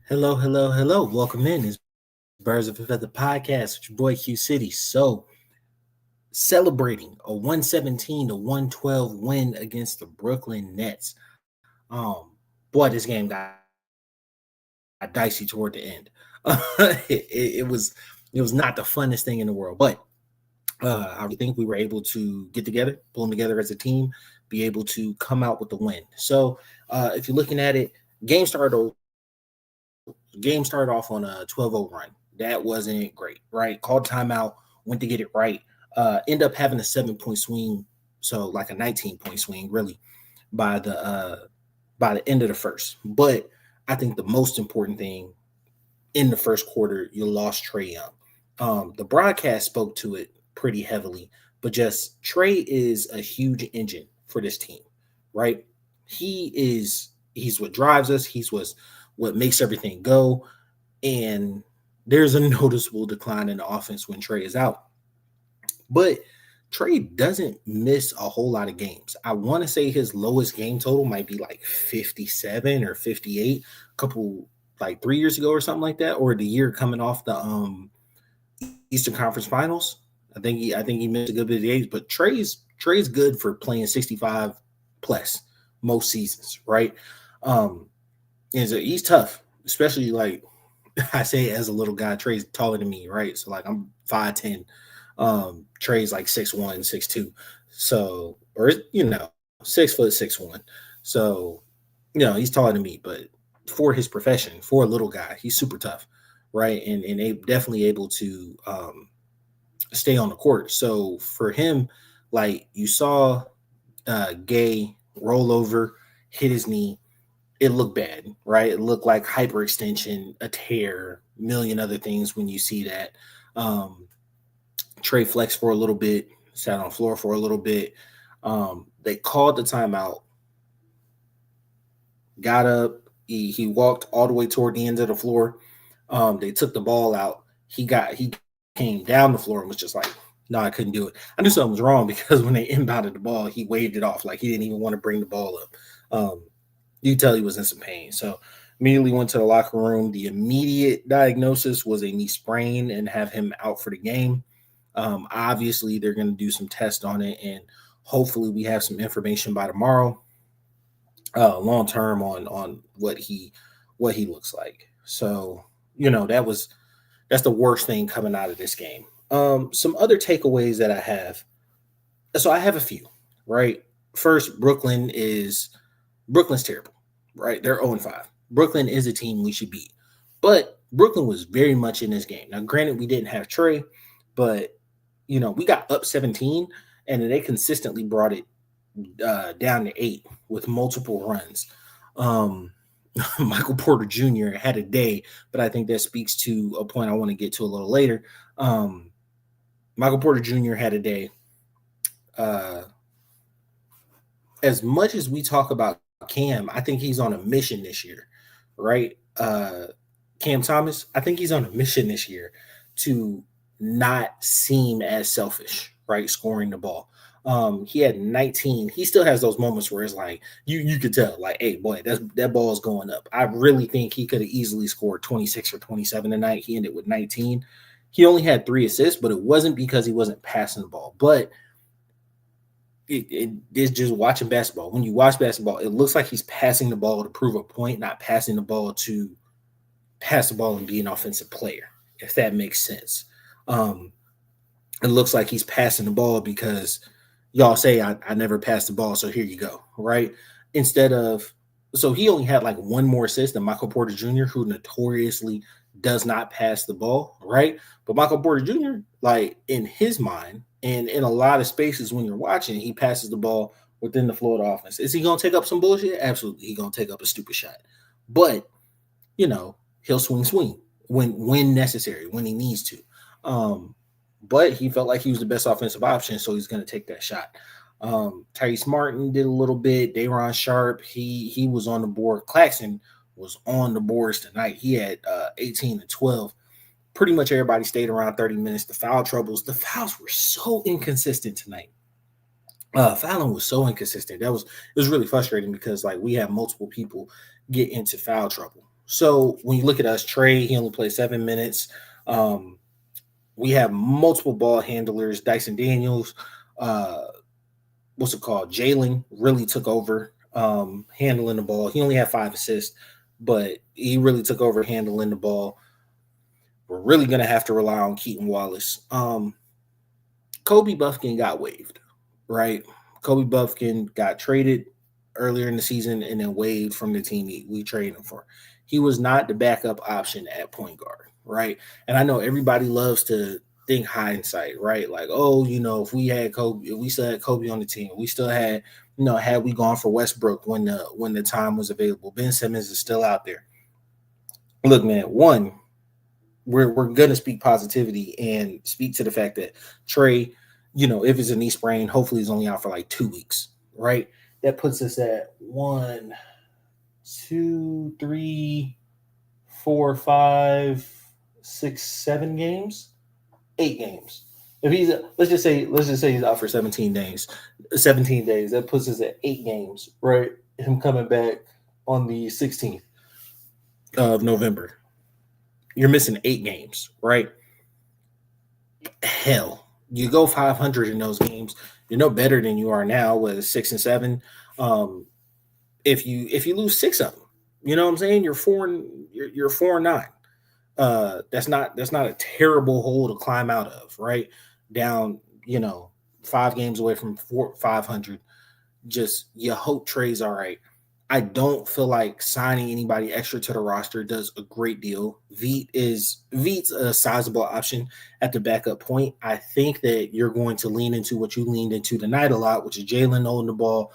Hello, hello, hello. Welcome in. It's Birds of a Feather podcast with your boy Q City. So, celebrating a 117 to 112 win against the Brooklyn Nets. Boy, this game got dicey toward the end. It was not the funnest thing in the world, but I really think we were able to get together, pull them together as a team, be able to come out with the win. So, if you're looking at it, game started off on a 12-0 run. That wasn't great, right? Called timeout, went to get it right. End up having a 7 point swing, so like a 19-point swing, really, by the uh by the end of the first. But I think the most important thing in the first quarter, you lost Trey Young. The broadcast spoke to it pretty heavily, but just Trey is a huge engine for this team, right? He's what drives us. He's what makes everything go. And there's a noticeable decline in the offense when Trey is out. But Trey doesn't miss a whole lot of games. I want to say his lowest game total might be like 57 or 58, a couple like 3 years ago or something like that, or the year coming off the Eastern Conference Finals. I think he missed a good bit of games, but Trey's good for playing 65 plus most seasons, right? Um, and so he's tough, especially like I say as a little guy. Trey's taller than me, right? So like I'm 5'10". Trey's like 6'1", 6'2". So or 6 foot 6'1". So he's taller than me, but for his profession, for a little guy, he's super tough, right? And they definitely able to stay on the court. So for him, like you saw Gay roll over, hit his knee. It looked bad, right? It looked like hyperextension, a tear, million other things when you see that. Um, Trey flexed for a little bit, sat on the floor for a little bit. They called the timeout, got up, he walked all the way toward the end of the floor. They took the ball out. He came down the floor and was just like, no, I couldn't do it. I knew something was wrong because when they inbounded the ball, he waved it off like he didn't even want to bring the ball up. You could tell he was in some pain. So immediately went to the locker room. The immediate diagnosis was a knee sprain and have him out for the game. Obviously, they're going to do some tests on it, and hopefully, we have some information by tomorrow, long term on what he looks like. So that's the worst thing coming out of this game. Some other takeaways that I have. So I have a few. Right, first, Brooklyn's terrible. Right, they're 0-5. Brooklyn is a team we should beat, but Brooklyn was very much in this game. Now, granted, we didn't have Trey, but we got up 17, and then they consistently brought it down to 8 with multiple runs. Um, Michael Porter Jr. had a day, but I think that speaks to a point I want to get to a little later. Um, Michael Porter Jr. had a day. Uh, as much as we talk about Cam, I think he's on a mission this year, right? Cam Thomas, I think he's on a mission this year to not seem as selfish, right? Scoring the ball. He had 19. He still has those moments where it's like you could tell, like, hey, boy, that ball is going up. I really think he could have easily scored 26 or 27 tonight. He ended with 19. He only had 3 assists, but it wasn't because he wasn't passing the ball. But it's just watching basketball. When you watch basketball, it looks like he's passing the ball to prove a point, not passing the ball to pass the ball and be an offensive player, if that makes sense. Um, it looks like he's passing the ball because y'all say I never passed the ball, so here you go, right? Instead of so he only had like one more assist than Michael Porter Jr., who notoriously does not pass the ball, right? But Michael Porter Jr., like in his mind and in a lot of spaces when you're watching, he passes the ball within the flow of the offense. Is he gonna take up some bullshit? Absolutely, he's gonna take up a stupid shot. But he'll swing when necessary, when he needs to. Um, but he felt like he was the best offensive option, so he's going to take that shot. Tyrese Martin did a little bit. Day'Ron Sharpe, he was on the board. Claxton was on the boards tonight. He had 18 and 12. Pretty much everybody stayed around 30 minutes. The fouls were so inconsistent tonight. Fouling was so inconsistent. It was really frustrating because like we have multiple people get into foul trouble, So when you look at us, Trey, he only played 7 minutes. Um, we have multiple ball handlers. Dyson Daniels, uh, what's it called? Jalen really took over handling the ball. He only had 5 assists, but he really took over handling the ball. We're really gonna have to rely on Keaton Wallace. Kobe Buffkin got waived, right? Kobe Buffkin got traded earlier in the season and then waived from the team we traded him for. He was not the backup option at point guard, right? And I know everybody loves to think hindsight, right? Like, oh, if we had Kobe, if we still had Kobe on the team, we still had, had we gone for Westbrook when the time was available. Ben Simmons is still out there. Look, man, we're gonna speak positivity and speak to the fact that Trey, if it's a knee sprain, hopefully he's only out for like 2 weeks, right? That puts us at 1, 2, 3, 4, 5, 6, 7 games, 8 games. If he's let's just say he's out for 17 days, 17 days. That puts us at 8 games, right? Him coming back on the 16th of November. You're missing 8 games, right? Hell, you go 500 in those games. You're no better than you are now with 6 and 7. If you lose 6 of them, you know what I'm saying? You're 4-9. That's not a terrible hole to climb out of, right? Down, 5 games away from 500. Just you hope Trey's all right. I don't feel like signing anybody extra to the roster does a great deal. Veet's a sizable option at the backup point. I think that you're going to lean into what you leaned into tonight a lot, which is Jalen holding the ball,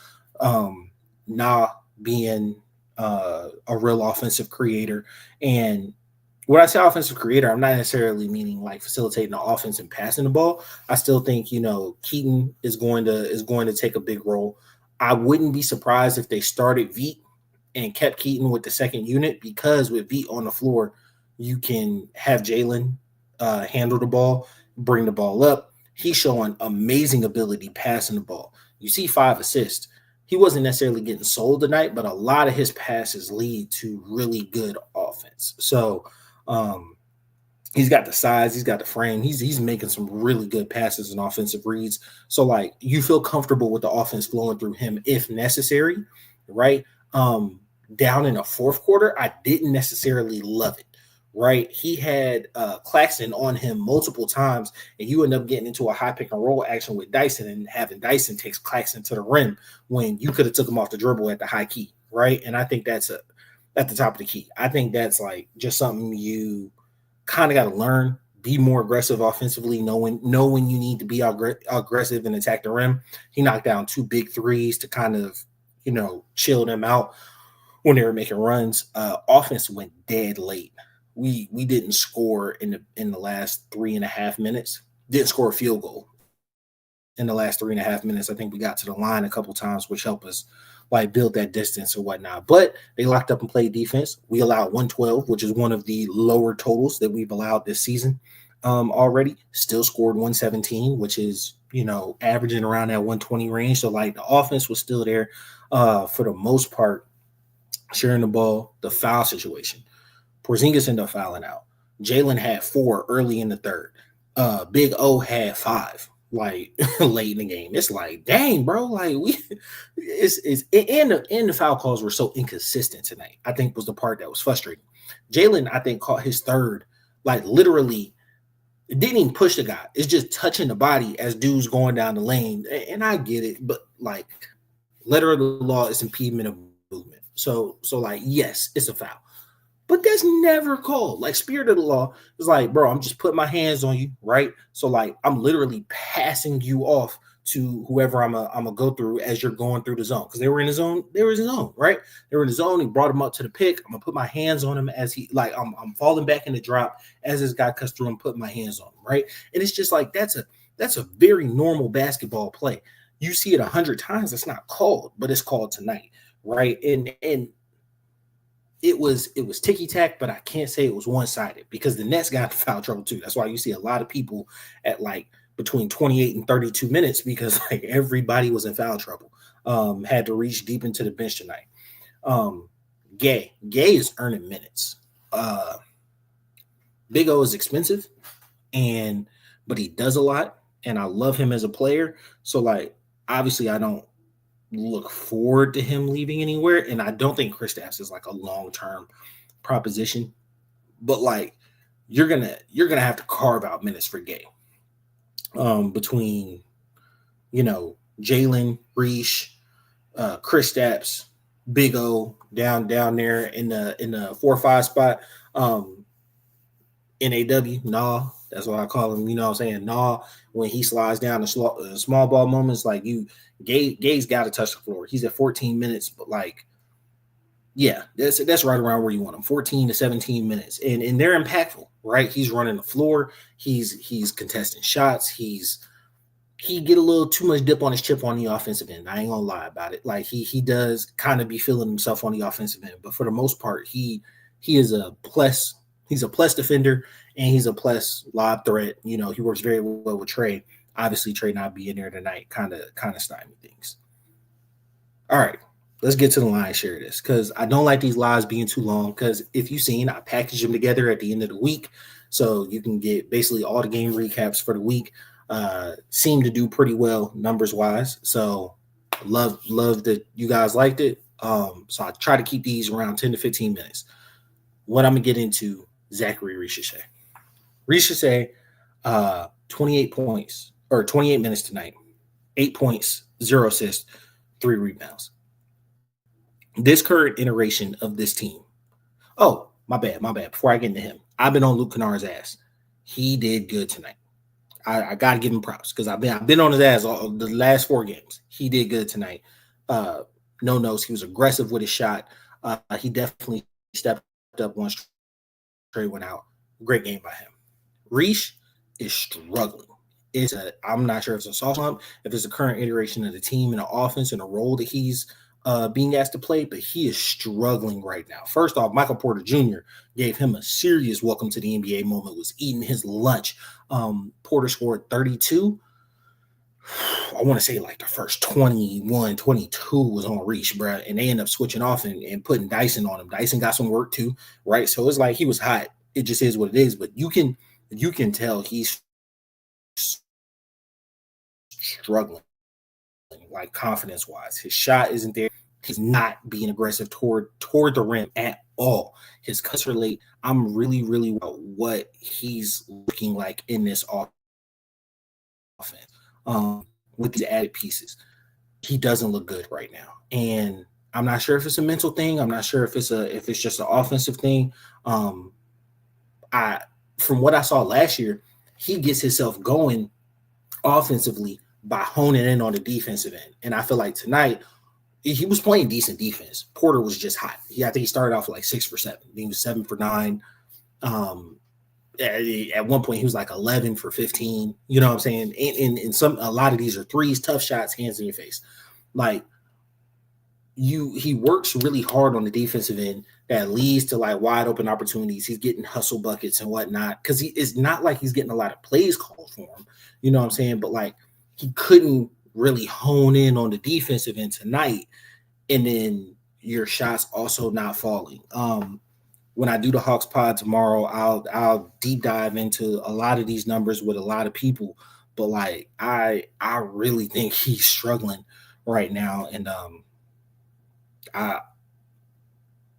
being a real offensive creator. And when I say offensive creator, I'm not necessarily meaning like facilitating the offense and passing the ball. I still think Keaton is going to take a big role. I wouldn't be surprised if they started Veet and kept Keaton with the second unit, because with Veet on the floor, you can have Jalen handle the ball, bring the ball up. He's showing amazing ability passing the ball. You see 5 assists. He wasn't necessarily getting sold tonight, but a lot of his passes lead to really good offense. So he's got the size, he's got the frame, he's making some really good passes and offensive reads. So like you feel comfortable with the offense flowing through him if necessary, right? Down in the fourth quarter, I didn't necessarily love it, right? He had Claxton on him multiple times, and you end up getting into a high pick and roll action with Dyson and having Dyson takes Claxton to the rim when you could have took him off the dribble at the high key, right? And I think that's at the top of the key. I think that's like just something you kind of got to learn. Be more aggressive offensively, know when you need to be aggressive and attack the rim. He knocked down 2 big threes to kind of, chill them out when they were making runs. Offense went dead late. We didn't score in the last 3.5 minutes. Didn't score a field goal in the last 3.5 minutes. I think we got to the line a couple times, which helped us like build that distance or whatnot. But they locked up and played defense. We allowed 112, which is one of the lower totals that we've allowed this season already. Still scored 117, which is, averaging around that 120 range. So like the offense was still there for the most part, sharing the ball. The foul situation. Porzingis ended up fouling out. Jalen had 4 early in the third. Big O had 5. Like late in the game. It's like, dang, bro. Like the foul calls were so inconsistent tonight. I think was the part that was frustrating. Jalen, I think, caught his third, like literally, it didn't even push the guy. It's just touching the body as dude's going down the lane. And I get it, but like letter of the law is impediment of movement. So like, yes, it's a foul. But that's never called. Like spirit of the law is like, bro, I'm just putting my hands on you, right? So like I'm literally passing you off to whoever I'm gonna go through as you're going through the zone. Because they were in the zone, right? They were in the zone. He brought him up to the pick. I'm gonna put my hands on him as he like I'm falling back in the drop as this guy cuts through and putting my hands on him, right? And it's just like that's a very normal basketball play. You see it 100 times, it's not called, but it's called tonight, right? And it was ticky-tack, but I can't say it was one-sided because the Nets got in foul trouble too. That's why you see a lot of people at like between 28 and 32 minutes because like everybody was in foul trouble. Had to reach deep into the bench tonight. Gay is earning minutes. Big O is expensive, but he does a lot, and I love him as a player. So like, obviously, I don't look forward to him leaving anywhere, and I don't think Kristaps is like a long term proposition. But like, you're gonna have to carve out minutes for Gay. Between Jalen, Reesh, Kristaps, Big O down there in the 4-5 spot. NAW, Nah, that's what I call him. You know what I'm saying? Nah, when he slides down the small ball moments, like Gay's got to touch the floor. He's at 14 minutes, but like, yeah, that's right around where you want him, 14 to 17 minutes, and they're impactful, right? He's running the floor, he's contesting shots, he get a little too much dip on his chip on the offensive end. I ain't gonna lie about it. Like he does kind of be feeling himself on the offensive end, but for the most part, he is a plus. He's a plus defender, and he's a plus lob threat. He works very well with Trey. Obviously, Trey not being there tonight kind of stymie things. All right, let's get to the lion's share of this, because I don't like these lives being too long, because if you've seen, I package them together at the end of the week, so you can get basically all the game recaps for the week. Seem to do pretty well numbers-wise, so love that you guys liked it. So I try to keep these around 10 to 15 minutes. What I'm going to get into, Zachary Richache. Richache, 28 points, or 28 minutes tonight, 8 points, 0 assists, 3 rebounds. This current iteration of this team. Oh, my bad. Before I get into him, I've been on Luke Kennard's ass. He did good tonight. I got to give him props, because I've been on his ass all the last 4 games. He did good tonight. No notes. He was aggressive with his shot. He definitely stepped up once Trey went out. Great game by him. Reesh is struggling. I'm not sure if it's a soft slump, if it's a current iteration of the team and the offense and the role that he's being asked to play, but he is struggling right now. First off, Michael Porter Jr. gave him a serious welcome to the NBA moment, was eating his lunch. Porter scored 32. I want to say like the first 21, 22 was on Reesh, bro, and they end up switching off and putting Dyson on him. Dyson got some work too, right? So it's like he was hot. It just is what it is, but you can tell he's struggling, like confidence-wise. His shot isn't there. He's not being aggressive toward the rim at all. His cuts are late. I'm really, really about what he's looking like in this offense. With these added pieces, he doesn't look good right now, and I'm not sure if it's a mental thing. I'm not sure if it's just an offensive thing. From what I saw last year, he gets himself going offensively by honing in on the defensive end, and I feel like tonight he was playing decent defense. Porter was just hot. I think he started off like 6 for 7. He was 7 for 9. At one point he was like 11 for 15. You know what I'm saying? And a lot of these are threes, tough shots, hands in your face. Like he works really hard on the defensive end that leads to like wide open opportunities. He's getting hustle buckets and whatnot, because it's not like he's getting a lot of plays called for him. You know what I'm saying? But like he couldn't really hone in on the defensive end tonight, and then your shots also not falling. When I do the Hawks pod tomorrow, I'll deep dive into a lot of these numbers with a lot of people. But like I really think he's struggling right now, and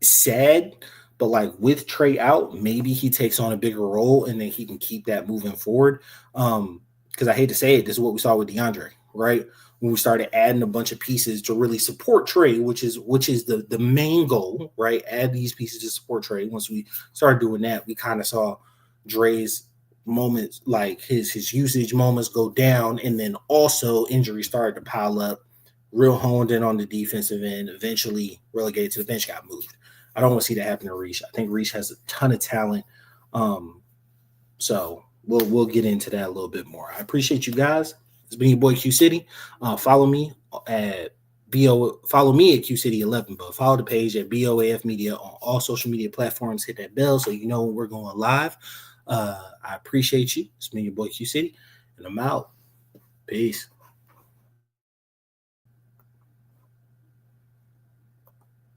sad. But like with Trey out, maybe he takes on a bigger role, and then he can keep that moving forward. Because I hate to say it, this is what we saw with DeAndre, right? When we started adding a bunch of pieces to really support Trey, which is the main goal, right? Add these pieces to support Trey. Once we started doing that, we kind of saw Dre's moments, like his usage moments, go down, and then also injuries started to pile up. Real honed in on the defensive end, eventually relegated to the bench, got moved. I don't want to see that happen to Reesh. I think Reesh has a ton of talent. So we'll get into that a little bit more. I appreciate you guys. It's been your boy Q City. Follow me at Q City 11, but follow the page at BOAF Media on all social media platforms. Hit that bell so you know when we're going live. I appreciate you. It's been your boy Q City, and I'm out. Peace.